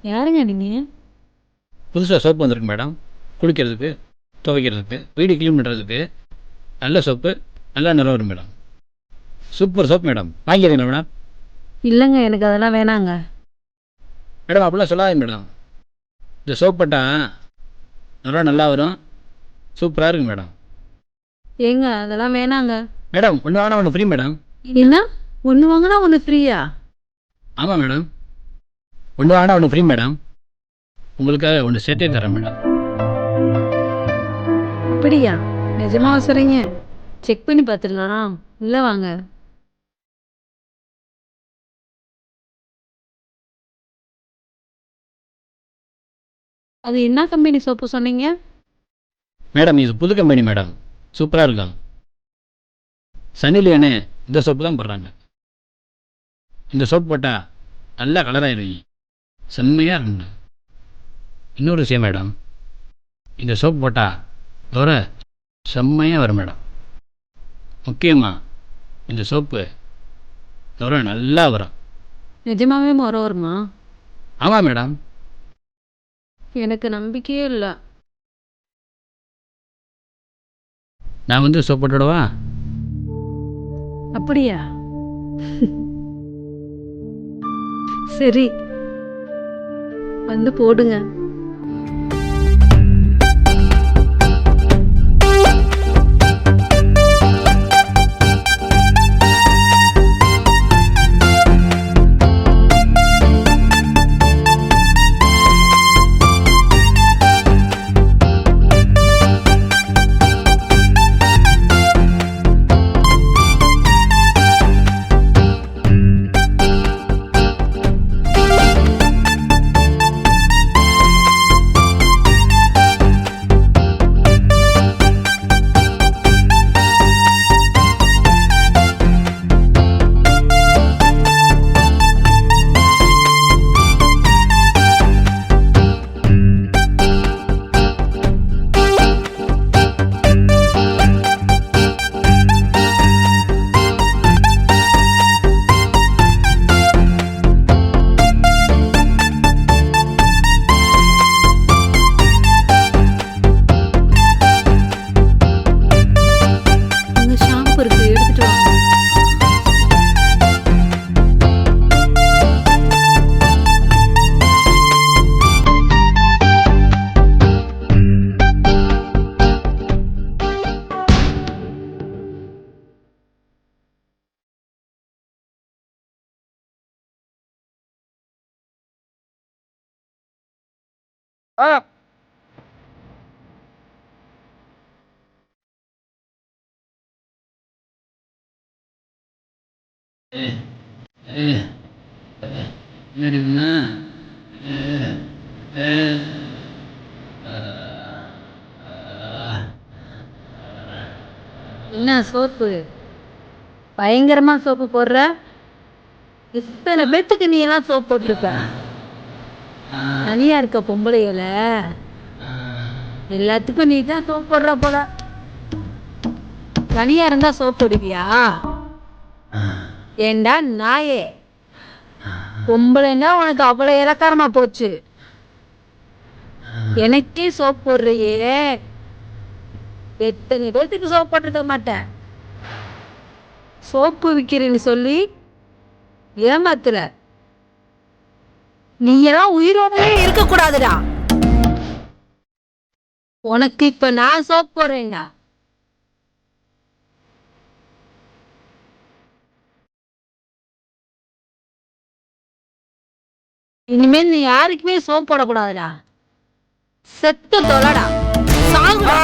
யாருங்க நீங்க? புதுசாக சோப்பு வந்திருக்கு மேடம். குளிக்கிறதுக்கு, துவைக்கிறதுக்கு, வீடு க்ளீன் பண்ணுறதுக்கு நல்ல சோப்பு, நல்லா நிறம் வரும் மேடம். Super soap madam. வாங்கிக்கிறீங்களா மேடம்? இல்லைங்க, எனக்கு அதெல்லாம் வேணாங்க. மேடம் அப்படிலாம் சொல்லாதீங்க மேடம். இந்த சோப் போட்டால் நிறம் நல்லா வரும், சூப்பராக இருக்கும் மேடம். ஏங்க அதெல்லாம் வேணாங்க. மேடம் ஒன்று வாங்கினா ஒன்று ஃப்ரீ மேடம். என்ன? ஒன்று வாங்கினா ஒன்று ஃப்ரீயா? ஆமாம் மேடம், ஒன்று வாங்கினா ஒன்று ஃப்ரீ மேடம். உங்களுக்காக ஒன்று சேர்த்தே தரேன் மேடம். அப்படியா? நிஜமாக சொல்கிறீங்க? செக் பண்ணி பார்த்துடலாம். இல்லை வாங்க. அது என்ன கம்பெனி சோப்பு சொன்னீங்க? மேடம் இது புது கம்பெனி மேடம், சூப்பராக இருக்கும். சன்னிலியானே இந்த சோப்பு தான் போடுறாங்க. இந்த சோப்பு போட்டால் நல்லா கலராகிடும், செம்மையாக இருக்குங்க. இன்னொரு விஷயம் மேடம், இந்த சோப்பு போட்டால் தோற செம்மையாக வரும் மேடம். முக்கியமாக இந்த சோப்பு தோற நல்லா வரும். நிஜமாவே முறை வருமா? ஆமாம் மேடம். எனக்கு நம்பிக்கையே இல்லை. நான் வந்து சோப்பு போட்டுவிடவா? அப்படியா? சரி, வந்து போடுங்க. என்ன சோப்பு பயங்கரமாக சோப்பு போடுற? இத்தனை பேத்துக்கு நீ எல்லாம் சோப்பு போட்டிருப்ப. தனியாக இருக்க பொம்பளைகளை எல்லாத்துக்கும் நீ தான் சோப்பு போடுற போல. தனியாக இருந்தால் சோப்பு போடுவியா? ஏண்டா நாயே, பொம்பளைன்னா உனக்கு அவ்வளோ இலக்காரமா போச்சு. எனக்கே சோப்பு போடுறையே, எத்தனை பேர்த்துக்கு சோப்பு போட்டுருக்க மாட்டேன். சோப்பு விற்கிறேன்னு சொல்லி ஏமாத்துற. நீ எல்லாம் உயிரோடவே இருக்கக்கூடாதுடா. உனக்கு இப்ப நான் சோப்பு போடுறேங்க. இனிமேல் நீ யாருக்குமே சோப்பு போடக்கூடாதுடா. செத்து தொலைடா, சாகுடா.